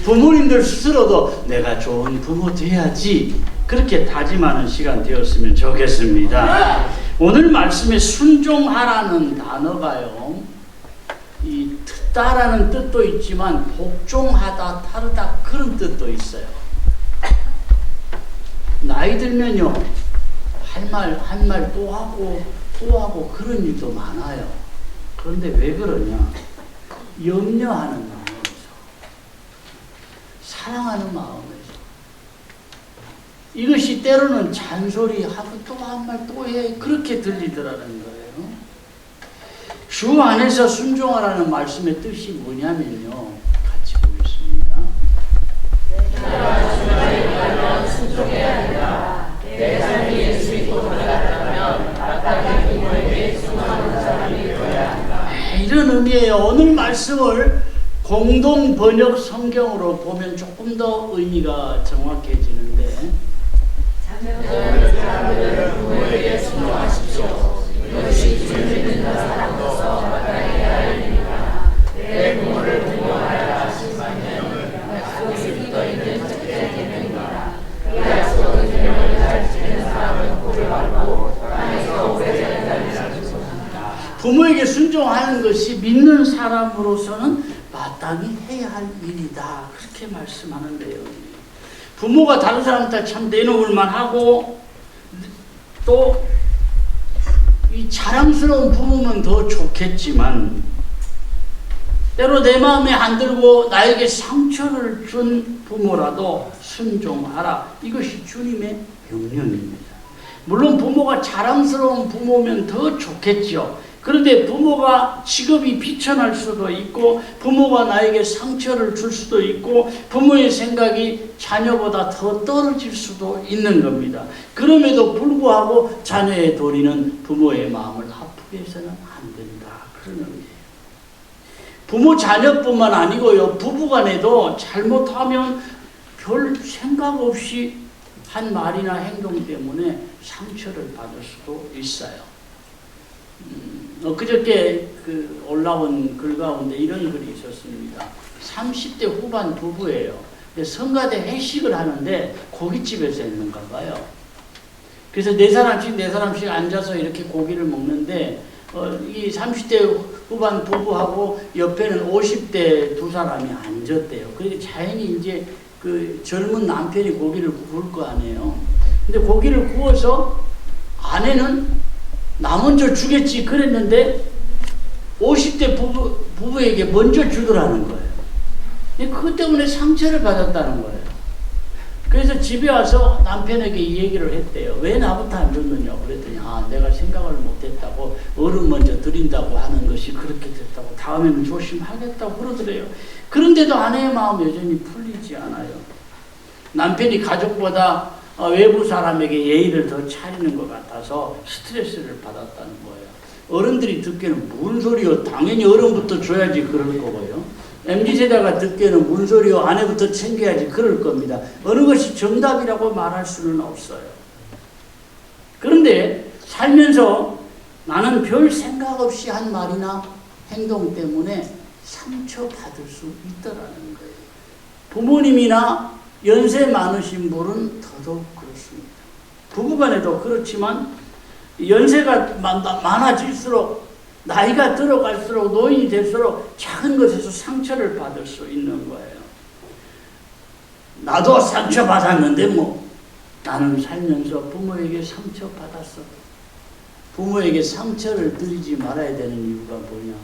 부모님들 스스로도 내가 좋은 부모 돼야지 그렇게 다짐하는 시간 되었으면 좋겠습니다. 오늘 말씀에 순종하라는 단어가요, 이 듣다라는 뜻도 있지만 복종하다, 따르다 그런 뜻도 있어요. 나이 들면요, 한 말 또 하고 그런 일도 많아요. 그런데 왜 그러냐? 염려하는 마음에서, 사랑하는 마음에서. 이것이 때로는 잔소리하고 또 한 말 또 해 그렇게 들리더라는 거예요. 주 안에서 순종하라는 말씀의 뜻이 뭐냐면요, 같이 보겠습니다. 내가 주 안에 가면 순종해야 한다. 내 삶이 예수 믿고 달랐다면 마땅히 부모에게 순종하는 사람이 되어야 한다. 이런 의미예요. 오늘 말씀을 공동 번역 성경으로 보면 조금 더 의미가 정확해지는데, 사람들은 부모에게 순종하십시오. 이것이 주 믿는 사람으로서 마땅히 해야 할 일이니라. 내 부모를 부모하라 하신 바는 약속이 붙어 있는 첫째 계명이라. 그 약속의 계명을 잘 지키는 사람은 복을 받고 땅에서 오래전에 살리라. 부모에게 순종하는 것이 믿는 사람으로서는 마땅히 해야 할 일이다, 그렇게 말씀하는데요. 부모가 다른 사람한테 참 내놓을만 하고 또 이 자랑스러운 부모면 더 좋겠지만, 때로 내 마음에 안 들고 나에게 상처를 준 부모라도 순종하라, 이것이 주님의 명령입니다. 물론 부모가 자랑스러운 부모면 더 좋겠죠. 그런데 부모가 직업이 비천할 수도 있고, 부모가 나에게 상처를 줄 수도 있고, 부모의 생각이 자녀보다 더 떨어질 수도 있는 겁니다. 그럼에도 불구하고 자녀의 도리는 부모의 마음을 아프게 해서는 안 된다, 그런 의미예요. 부모 자녀뿐만 아니고요, 부부간에도 잘못하면 별 생각 없이 한 말이나 행동 때문에 상처를 받을 수도 있어요. 그저께 올라온 글 가운데 이런 글이 있었습니다. 30대 후반 부부예요. 성가대 회식을 하는데 고깃집에서 했는가 봐요. 그래서 네 사람씩 앉아서 이렇게 고기를 먹는데, 이 30대 후반 부부하고 옆에는 50대 두 사람이 앉았대요. 그래서 자연히 이제 그 젊은 남편이 고기를 구울 거 아니에요. 근데 고기를 구워서 아내는 나 먼저 주겠지 그랬는데 50대 부부에게 먼저 주더라는 거예요. 그것 때문에 상처를 받았다는 거예요. 그래서 집에 와서 남편에게 이 얘기를 했대요. 왜 나부터 안 줬느냐 그랬더니, 내가 생각을 못했다고, 어른 먼저 드린다고 하는 것이 그렇게 됐다고, 다음에는 조심하겠다고 그러더래요. 그런데도 아내의 마음이 여전히 풀리지 않아요. 남편이 가족보다 외부 사람에게 예의를 더 차리는 것 같아서 스트레스를 받았다는 거예요. 어른들이 듣기에는 무슨 소리요? 당연히 어른부터 줘야지 그럴 거고요. MZ세대가 듣기에는 무슨 소리요? 아내부터 챙겨야지 그럴 겁니다. 어느 것이 정답이라고 말할 수는 없어요. 그런데 살면서 나는 별 생각 없이 한 말이나 행동 때문에 상처받을 수 있다라는 거예요. 부모님이나 연세 많으신 분은 더더욱 그렇습니다. 부부간에도 그렇지만 연세가 많아질수록, 나이가 들어갈수록, 노인이 될수록 작은 것에서 상처를 받을 수 있는 거예요. 나도 상처받았는데 나는 살면서 부모에게 상처받았어. 부모에게 상처를 드리지 말아야 되는 이유가 뭐냐?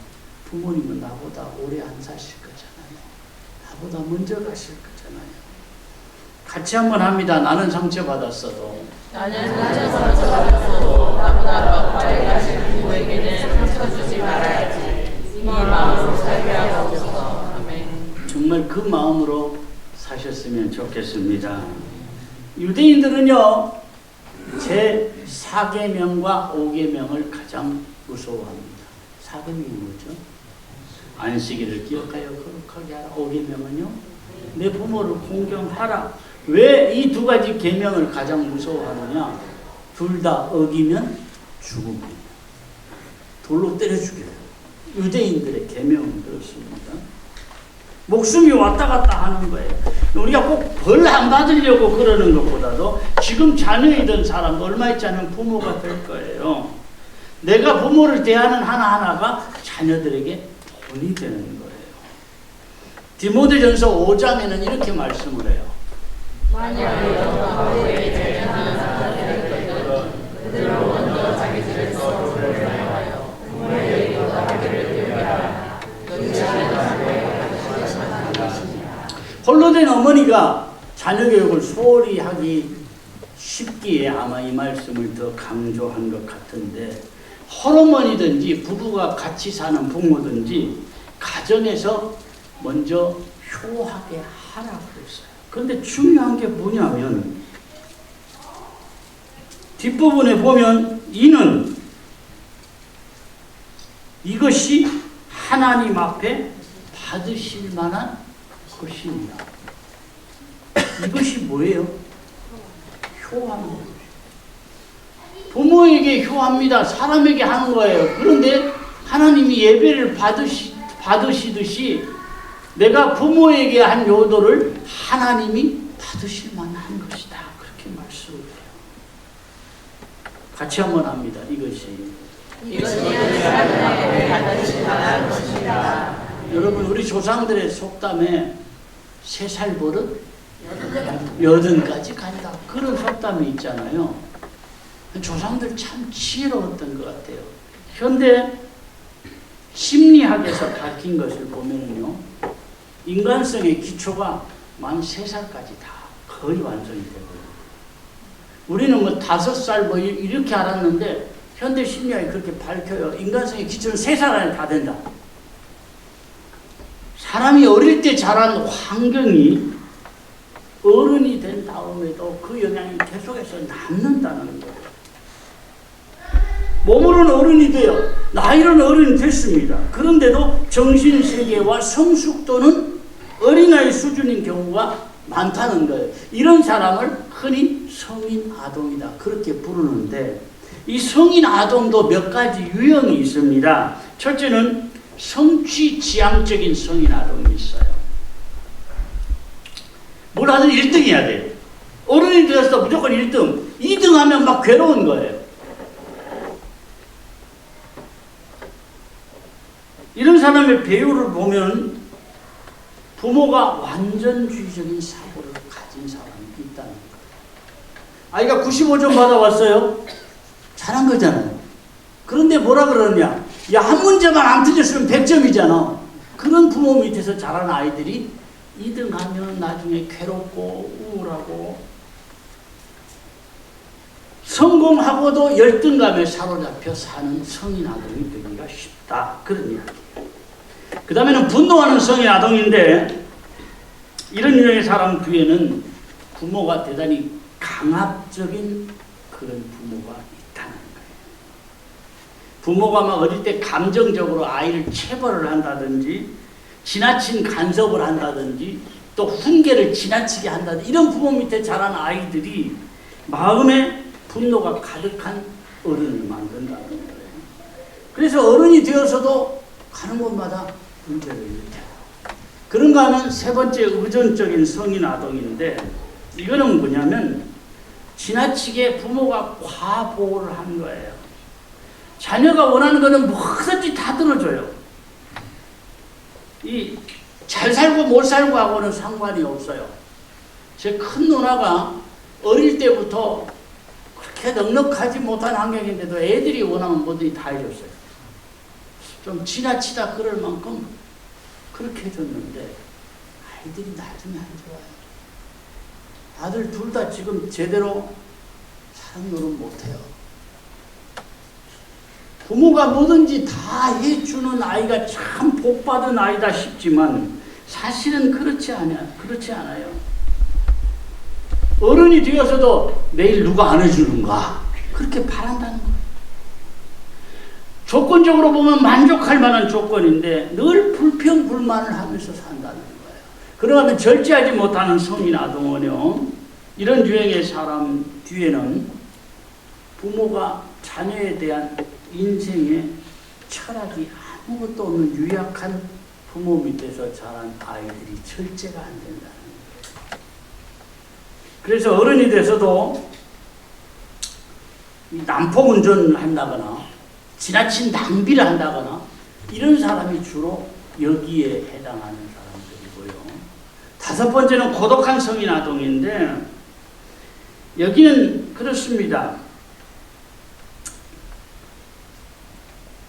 부모님은 나보다 오래 안 사실 거잖아요. 나보다 먼저 가실 거잖아요. 같이 한번 합니다. 나는 상처받았어도 나보다 빨리 가신 부모에게는 상처 주지 말아야지. 이 마음으로 살게 하옵소서. 아멘. 정말 그 마음으로 사셨으면 좋겠습니다. 유대인들은요, 제 4계명과 5계명을 가장 무서워합니다. 4계명이 뭐죠? 안식일을 기억하여 거룩하게 하라. 5계명은요, 내 부모를 공경하라. 왜 이 두 가지 계명을 가장 무서워하느냐? 둘 다 어기면 죽음입니다. 돌로 때려 죽여요. 유대인들의 계명은 그렇습니다. 목숨이 왔다 갔다 하는 거예요. 우리가 꼭 벌 안 받으려고 그러는 것보다도 지금 자녀이던 사람 얼마 있지 않으면 부모가 될 거예요. 내가 부모를 대하는 하나하나가 자녀들에게 돈이 되는 거예요. 디모데전서 5장에는 이렇게 말씀을 해요. 만약 여호와의 제자는 사람들에게는 그들을 먼저 자기들의 서로를 사용하여 부모에게 하기를 되게 홀로 된 어머니가 자녀 교육을 소홀히 하기 쉽기에 아마 이 말씀을 더 강조한 것 같은데, 홀어머니든지 부부가 같이 사는 부모든지 가정에서 먼저 효하게 하라 그랬어요. 그런데 중요한 게 뭐냐면 뒷부분에 보면 이것이 하나님 앞에 받으실 만한 것입니다. 이것이 뭐예요? 효합니다. 부모에게 효합니다. 사람에게 하는 거예요. 그런데 하나님이 예배를 받으시듯이 내가 부모에게 한 요도를 하나님이 받으실 만한 것이다. 그렇게 말씀을 해요. 같이 한번 합니다. 이것이 하나님의 받으실 만한 것이다. 여러분, 우리 조상들의 속담에 3살 버릇 80까지 간다. 그런 속담이 있잖아요. 조상들 참 지혜로웠던 것 같아요. 현대 심리학에서 밝힌 것을 보면요, 인간성의 기초가 만 3살까지 다 거의 완성이 되고요. 우리는 뭐 5살 뭐 이렇게 알았는데 현대 심리학이 그렇게 밝혀요. 인간성의 기초는 3살 안에 다 된다. 사람이 어릴 때 자란 환경이 어른이 된 다음에도 그 영향이 계속해서 남는다는 거예요. 몸으로는 어른이 돼요. 나이로는 어른이 됐습니다. 그런데도 정신세계와 성숙도는 어린아이 수준인 경우가 많다는 거예요. 이런 사람을 흔히 성인 아동이다 그렇게 부르는데, 이 성인 아동도 몇 가지 유형이 있습니다. 첫째는 성취 지향적인 성인 아동이 있어요. 뭘 하든 1등 해야 돼요. 어른이 되어서 무조건 1등. 2등 하면 막 괴로운 거예요. 이런 사람의 배우를 보면 부모가 완전주의적인 사고를 가진 사람이 있다는 거예요. 아이가 95점 받아왔어요. 잘한 거잖아요. 그런데 뭐라 그러느냐? 야, 한 문제만 안 틀렸으면 100점이잖아. 그런 부모 밑에서 자란 아이들이 2등 하면 나중에 괴롭고 우울하고, 성공하고도 열등감에 사로잡혀 사는 성인 아동이 되기가 쉽다. 그런 이야기예요. 그 다음에는 분노하는 성인 아동인데, 이런 유형의 사람 뒤에는 부모가 대단히 강압적인 그런 부모가 있다는 거예요. 부모가 막 어릴 때 감정적으로 아이를 체벌을 한다든지, 지나친 간섭을 한다든지, 또 훈계를 지나치게 한다든지, 이런 부모 밑에 자란 아이들이 마음에 분노가 가득한 어른을 만든다는 거예요. 그래서 어른이 되어서도 가는 곳마다 문제를 일으켜요. 그런가 하면 3번째 의존적인 성인 아동인데, 이거는 뭐냐면 지나치게 부모가 과보호를 한 거예요. 자녀가 원하는 거는 뭐든지 다 들어줘요. 이 잘 살고 못 살고 하고는 상관이 없어요. 제 큰 누나가 어릴 때부터 그렇게 넉넉하지 못한 환경인데도 애들이 원하면 뭐든지 다 해줬어요. 좀 지나치다 그럴 만큼 그렇게 해줬는데 아이들이 나중에 안 좋아요. 아들 둘 다 지금 제대로 사랑 노릇 못해요. 부모가 뭐든지 다 해주는 아이가 참 복받은 아이다 싶지만 사실은 그렇지 않아요. 어른이 되어서도 내일 누가 안 해주는가 그렇게 바란다는 거예요. 조건적으로 보면 만족할 만한 조건인데 늘 불평불만을 하면서 산다는 거예요. 그러면 절제하지 못하는 성인 아동은요, 이런 유형의 사람 뒤에는 부모가 자녀에 대한 인생의 철학이 아무것도 없는 유약한 부모 밑에서 자란 아이들이 절제가 안 된다는 거예요. 그래서 어른이 돼서도 난폭 운전을 한다거나 지나친 낭비를 한다거나 이런 사람이 주로 여기에 해당하는 사람들이고요. 다섯 번째는 고독한 성인 아동인데 여기는 그렇습니다.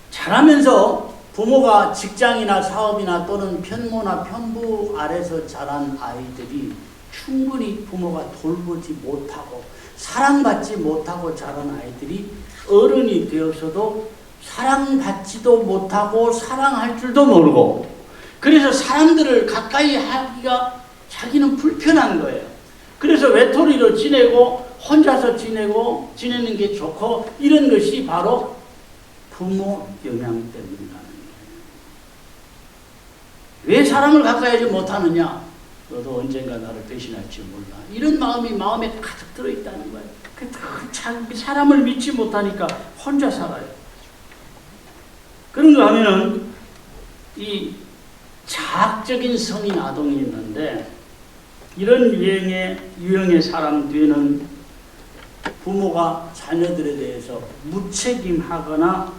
자라면서 부모가 직장이나 사업이나 또는 편모나 편부 아래서 자란 아이들이 충분히 부모가 돌보지 못하고 사랑받지 못하고 자란 아이들이 어른이 되어서도 사랑받지도 못하고 사랑할 줄도 모르고 그래서 사람들을 가까이 하기가 자기는 불편한 거예요. 그래서 외톨이로 지내고 혼자서 지내는 게 좋고 이런 것이 바로 부모 영향 때문이라는 거예요. 왜 사람을 가까이 하지 못하느냐? 너도 언젠가 나를 배신할지 몰라. 이런 마음에 가득 들어있다는 거예요. 사람을 믿지 못하니까 혼자 살아요. 그런가 하면은 이 자학적인 성인 아동이 있는데 이런 유형의 사람 뒤에는 부모가 자녀들에 대해서 무책임하거나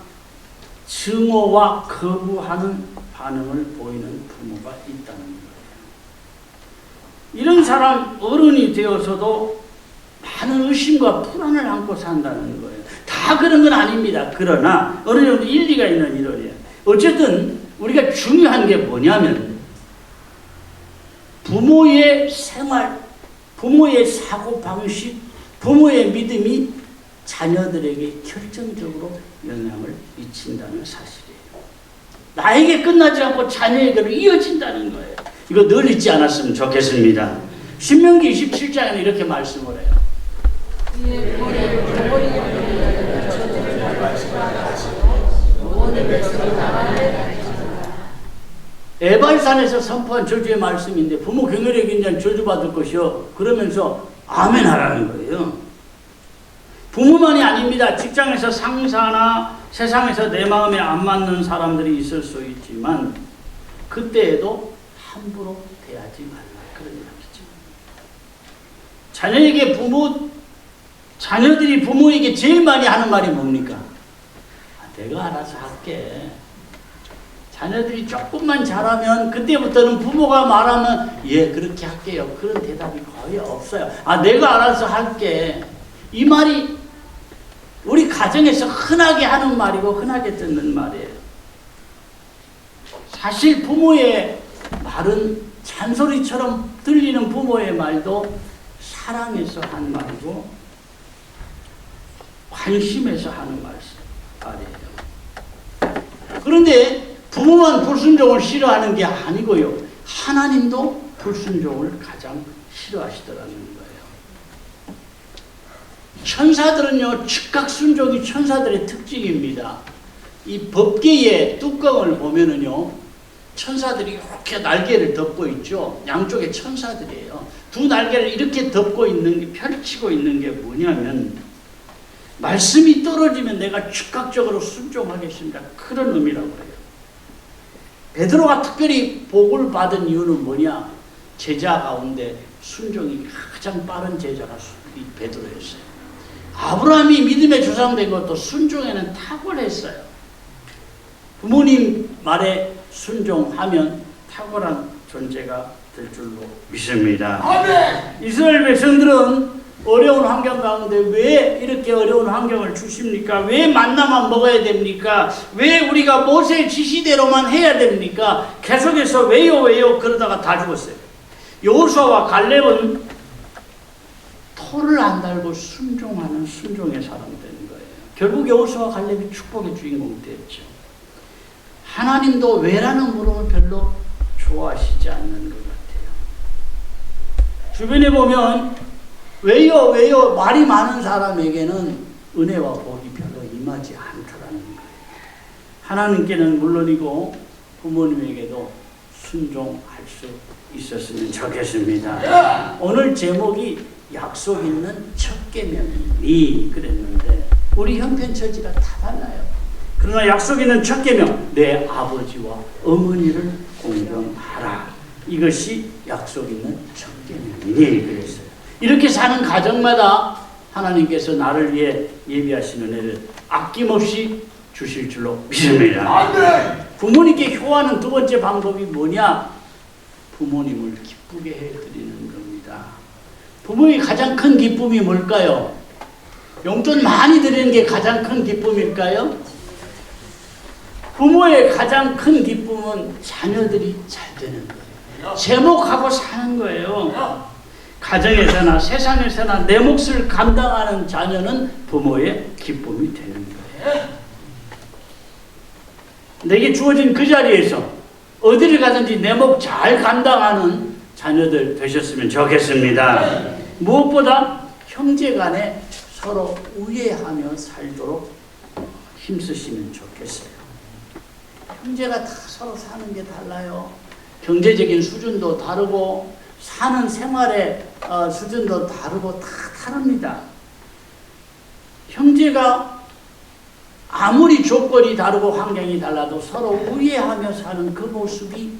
증오와 거부하는 반응을 보이는 부모가 있다는 거예요. 이런 사람 어른이 되어서도 많은 의심과 불안을 안고 산다는 거예요. 다 그런 건 아닙니다. 그러나 어느 정도 일리가 있는 이론이에요. 어쨌든 우리가 중요한 게 뭐냐면 부모의 생활, 부모의 사고방식, 부모의 믿음이 자녀들에게 결정적으로 영향을 미친다는 사실이에요. 나에게 끝나지 않고 자녀에게로 이어진다는 거예요. 이거 늘 잊지 않았으면 좋겠습니다. 신명기 27장에는 이렇게 말씀을 해요. 에발산에서 선포한 저주의 말씀인데 부모 경멸에 긴장 저주받을 것이요. 그러면서 아멘 하라는 거예요. 부모만이 아닙니다. 직장에서 상사나 세상에서 내 마음에 안 맞는 사람들이 있을 수 있지만 그때에도 함부로 대하지 말라. 그런 이야기죠. 자녀들이 부모에게 제일 많이 하는 말이 뭡니까? 내가 알아서 할게. 자녀들이 조금만 잘하면 그때부터는 부모가 말하면 예 그렇게 할게요. 그런 대답이 거의 없어요. 내가 알아서 할게. 이 말이 우리 가정에서 흔하게 하는 말이고 흔하게 듣는 말이에요. 사실 부모의 말은 잔소리처럼 들리는 부모의 말도 사랑해서 한 말이고 관심에서 하는 말이에요. 그런데 부모만 불순종을 싫어하는 게 아니고요. 하나님도 불순종을 가장 싫어하시더라는 거예요. 천사들은요. 즉각 순종이 천사들의 특징입니다. 이 법궤의 뚜껑을 보면은요. 천사들이 이렇게 날개를 덮고 있죠. 양쪽에 천사들이에요. 두 날개를 이렇게 덮고 있는 게 펼치고 있는 게 뭐냐면 말씀이 떨어지면 내가 즉각적으로 순종하겠습니다. 그런 의미라고 해요. 베드로가 특별히 복을 받은 이유는 뭐냐? 제자 가운데 순종이 가장 빠른 제자가 베드로였어요. 아브라함이 믿음의 조상된 것도 순종에는 탁월했어요. 부모님 말에 순종하면 탁월한 존재가 될 줄로 믿습니다. 아멘! 이스라엘 백성들은 어려운 환경 가운데 왜 이렇게 어려운 환경을 주십니까? 왜 만나만 먹어야 됩니까? 왜 우리가 모세의 지시대로만 해야 됩니까? 계속해서 왜요 그러다가 다 죽었어요. 여호수아와 갈렙은 토를 안 달고 순종하는 순종의 사람 되는 거예요. 결국 여호수아와 갈렙이 축복의 주인공이 되었죠. 하나님도 왜라는 물음을 별로 좋아하시지 않는 것 같아요. 주변에 보면 왜요 말이 많은 사람에게는 은혜와 복이 별로 임하지 않더라는 거예요. 하나님께는 물론이고 부모님에게도 순종할 수 있었으면 좋겠습니다. 오늘 제목이 약속 있는 첫 계명이 그랬는데 우리 형편 처지가 다 달라요. 그러나 약속 있는 첫 계명 내 아버지와 어머니를 존경하라. 이것이 약속 있는 첫 계명이니 그랬어요. 이렇게 사는 가정마다 하나님께서 나를 위해 예비하신 은혜를 아낌없이 주실 줄로 믿습니다. 부모님께 효하는 두 번째 방법이 뭐냐? 부모님을 기쁘게 해드리는 겁니다. 부모의 가장 큰 기쁨이 뭘까요? 용돈 많이 드리는 게 가장 큰 기쁨일까요? 부모의 가장 큰 기쁨은 자녀들이 잘 되는 거예요. 제목하고 사는 거예요. 가정에서나 세상에서나 내 몫을 감당하는 자녀는 부모의 기쁨이 되는 거예요. 내게 주어진 그 자리에서 어디를 가든지 내 몫 잘 감당하는 자녀들 되셨으면 좋겠습니다. 무엇보다 형제간에 서로 우애하며 살도록 힘쓰시면 좋겠어요. 형제가 다 서로 사는 게 달라요. 경제적인 수준도 다르고 사는 생활의 수준도 다르고 다 다릅니다. 형제가 아무리 조건이 다르고 환경이 달라도 서로 우애하며 사는 그 모습이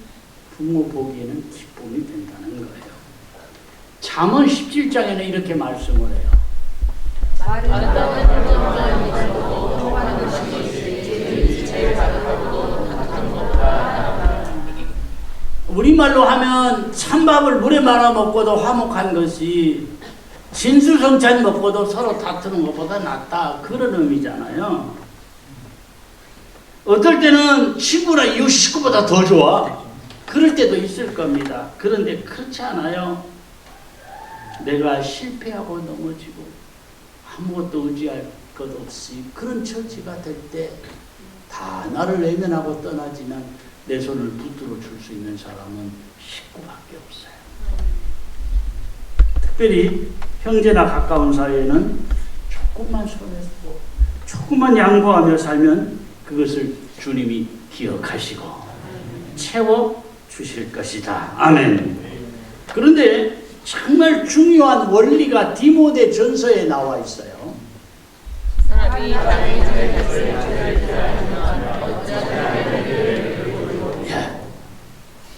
부모 보기에는 기쁨이 된다는 거예요. 잠언 17장에는 이렇게 말씀을 해요. 우리말로 하면 찬밥을 물에 말아 먹고도 화목한 것이 진수성찬 먹고도 서로 다투는 것보다 낫다. 그런 의미잖아요. 어떨 때는 친구나 이웃 식구보다 더 좋아. 그럴 때도 있을 겁니다. 그런데 그렇지 않아요. 내가 실패하고 넘어지고 아무것도 의지할 것 없이 그런 처지가 될 때 다 나를 외면하고 떠나지만 내 손을 붙들어 줄 수 있는 사람은 식구밖에 없어요. 특별히 형제나 가까운 사이에는 조금만 손에 쓰고 조금만 양보하며 살면 그것을 주님이 기억하시고 채워 주실 것이다. 아멘. 그런데 정말 중요한 원리가 디모데 전서에 나와 있어요.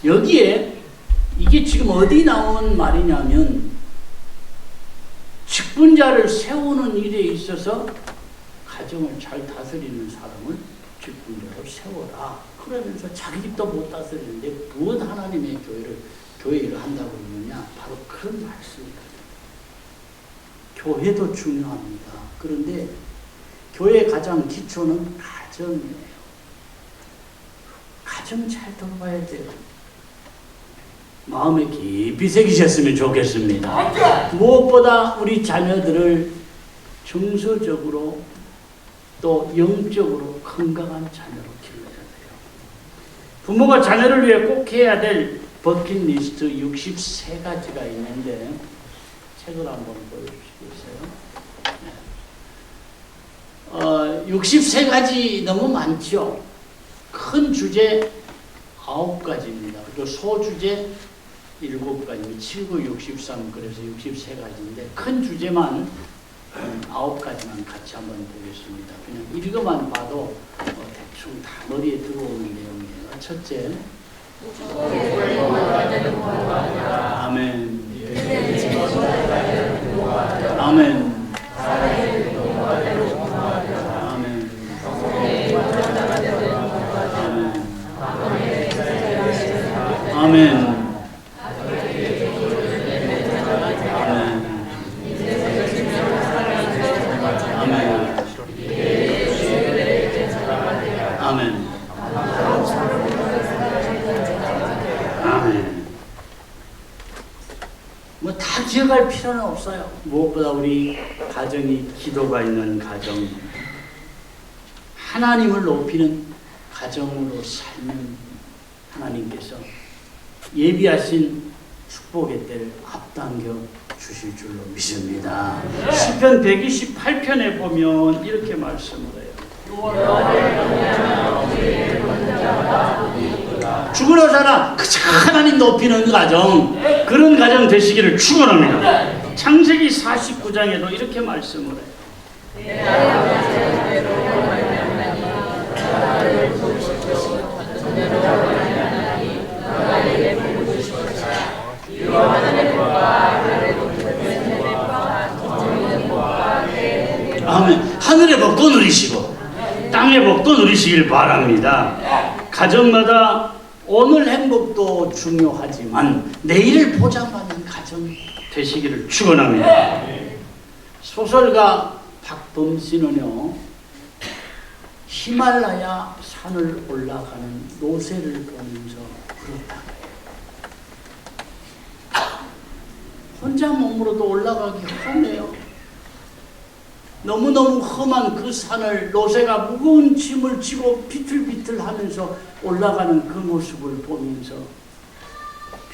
여기에 이게 지금 어디 나온 말이냐면 직분자를 세우는 일에 있어서 가정을 잘 다스리는 사람을 직분자로 세워라. 그러면서 자기 집도 못 다스리는데 무엇 하나님의 교회 일을 한다고 그러느냐? 바로 그런 말씀이거든요. 교회도 중요합니다. 그런데 교회의 가장 기초는 가정이에요. 가정 잘 돌봐야 돼요. 마음에 깊이 새기셨으면 좋겠습니다. 무엇보다 우리 자녀들을 정서적으로 또 영적으로 건강한 자녀로 길러야 돼요. 부모가 자녀를 위해 꼭 해야 될 버킷리스트 63가지가 있는데 책을 한번 보여주시겠어요? 63가지 너무 많죠. 큰 주제 9가지입니다. 그리고 소주제 7가지, 7, 9, 63, 그래서 63가지인데 큰 주제만 9가지만 같이 한번 보겠습니다. 그냥 읽어만 봐도 대충 다 머리에 들어오는 내용이에요. 첫째, 아멘. 아멘. 아멘. 아멘. 아멘. 뭐 다 기억할 필요는 없어요. 무엇보다 우리 가정이 기도가 있는 가정, 하나님을 높이는 가정으로 살면 하나님께서 예비하신 축복의 때를 앞당겨 주실 줄로 믿습니다. 시편 128편에 보면 이렇게 말씀을 해요. 죽으러 살아 그저 하나님 높이는 가정, 그런 가정 되시기를 축원합니다. 창세기 49장에도 이렇게 말씀을 해요. 삼으시길 바랍니다. 가정마다 오늘 행복도 중요하지만 내일을 보장받는 가정 되시기를 축원합니다. 소설가 박범신은요, 히말라야 산을 올라가는 노새를 보면서 그렇다. 혼자 몸으로도 올라가기 험해요. 너무너무 험한 그 산을 노새가 무거운 짐을 지고 비틀비틀 하면서 올라가는 그 모습을 보면서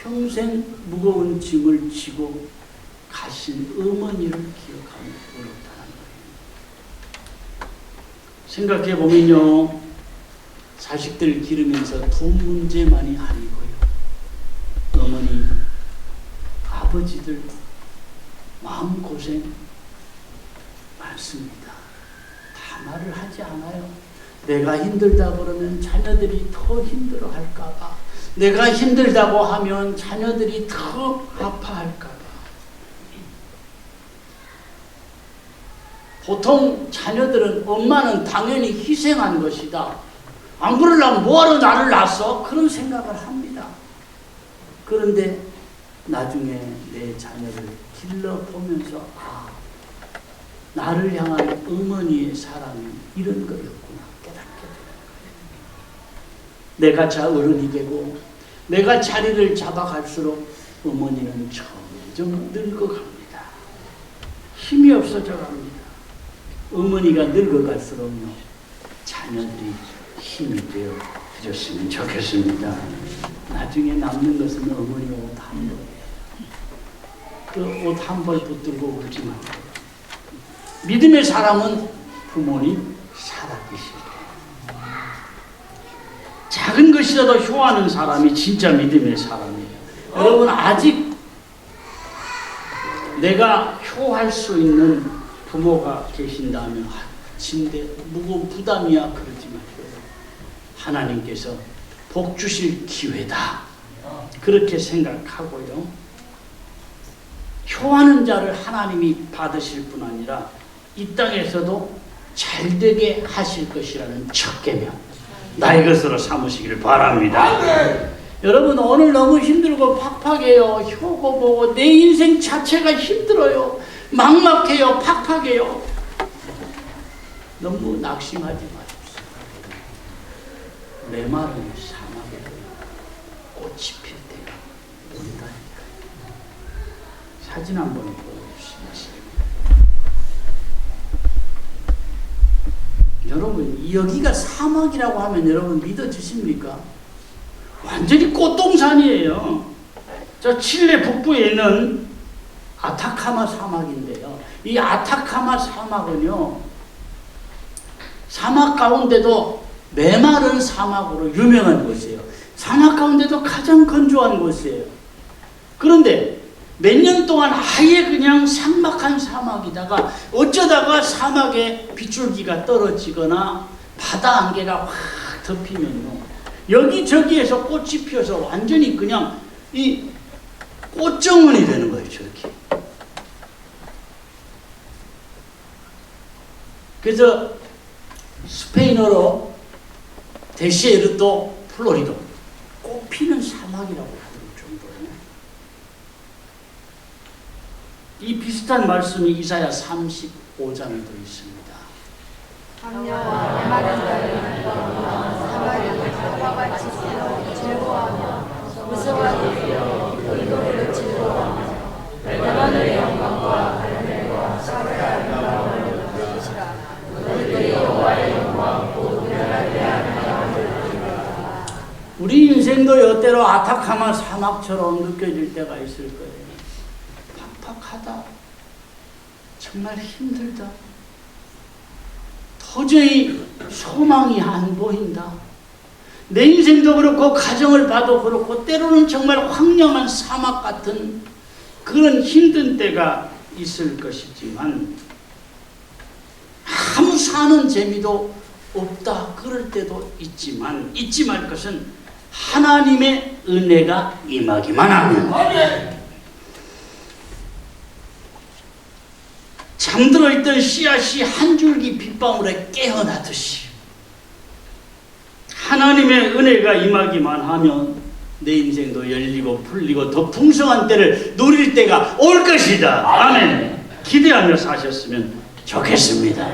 평생 무거운 짐을 지고 가신 어머니를 기억하면 어렵다는 거예요. 생각해 보면요, 자식들 기르면서 돈 문제만이 아니고요, 어머니, 아버지들 마음고생 많습니다. 다 말을 하지 않아요. 내가 힘들다 그러면 자녀들이 더 힘들어 할까봐, 내가 힘들다고 하면 자녀들이 더 아파할까봐. 보통 자녀들은 엄마는 당연히 희생한 것이다, 안 그러려면 뭐하러 나를 낳았어? 그런 생각을 합니다. 그런데 나중에 내 자녀를 길러보면서 나를 향한 어머니의 사랑이 이런 거였구나 깨닫게 되는 거예요. 내가 어른이 되고 내가 자리를 잡아갈수록 어머니는 점점 늙어갑니다. 힘이 없어져 갑니다. 어머니가 늙어갈수록요, 자녀들이 힘이 되어 주셨으면 좋겠습니다. 나중에 남는 것은 어머니 옷 한 벌이에요. 그 옷 한 벌 붙들고 울지 말고, 믿음의 사람은 부모님 살아계실 때 작은 것이라도 효하는 사람이 진짜 믿음의 사람이에요. 여러분, 아직 내가 효할 수 있는 부모가 계신다면 진대 무거운 부담이야 그러지 마세요. 하나님께서 복 주실 기회다 그렇게 생각하고요, 효하는 자를 하나님이 받으실 뿐 아니라 이 땅에서도 잘되게 하실 것이라는 첫 계명, 나의 것으로 삼으시기를 바랍니다. 여러분, 오늘 너무 힘들고 팍팍해요. 효고 보고 내 인생 자체가 힘들어요. 막막해요. 팍팍해요. 너무 낙심하지 마십시오. 메마른 사막에 꽃이 필 때가 온다니까. 사진 한번 보여주시겠어요? 여러분, 여기가 사막이라고 하면 여러분 믿어지십니까? 완전히 꽃동산이에요. 저 칠레 북부에 있는 아타카마 사막인데요, 이 아타카마 사막은요, 사막 가운데도 메마른 사막으로 유명한 곳이에요. 사막 가운데도 가장 건조한 곳이에요. 그런데 몇 년 동안 아예 그냥 삭막한 사막이다가 어쩌다가 사막에 빗줄기가 떨어지거나 바다 안개가 확 덮이면요, 여기저기에서 꽃이 피어서 완전히 그냥 이 꽃정원이 되는 거예요, 저렇게. 그래서 스페인어로 데시에르토 플로리도, 꽃피는 사막이라고 부를 정도예요. 이 비슷한 말씀이 이사야 35장에도 있습니다. 황야와 메마른 자를 사마리아 사과가 지시어 즐거워하며 무서워하게 되어 의도를 즐거워하며 레바논의 영광과 갈멜과 샤르의 아름다움을 보시라. 너희들이 여호와의 영광 곧 은혜를 대하느냐 들으리라. 우리 인생도 여때로 아타카마 사막처럼 느껴질 때가 있을 거예요. 팍팍하다, 정말 힘들다, 도저히 소망이 안 보인다. 내 인생도 그렇고 가정을 봐도 그렇고 때로는 정말 황량한 사막 같은 그런 힘든 때가 있을 것이지만 아무 사는 재미도 없다 그럴 때도 있지만 잊지 말 것은 하나님의 은혜가 임하기만 하면 잠들어 있던 씨앗이 한 줄기 빗방울에 깨어나듯이 하나님의 은혜가 임하기만 하면 내 인생도 열리고 풀리고 더 풍성한 때를 누릴 때가 올 것이다. 아멘. 기대하며 사셨으면 좋겠습니다.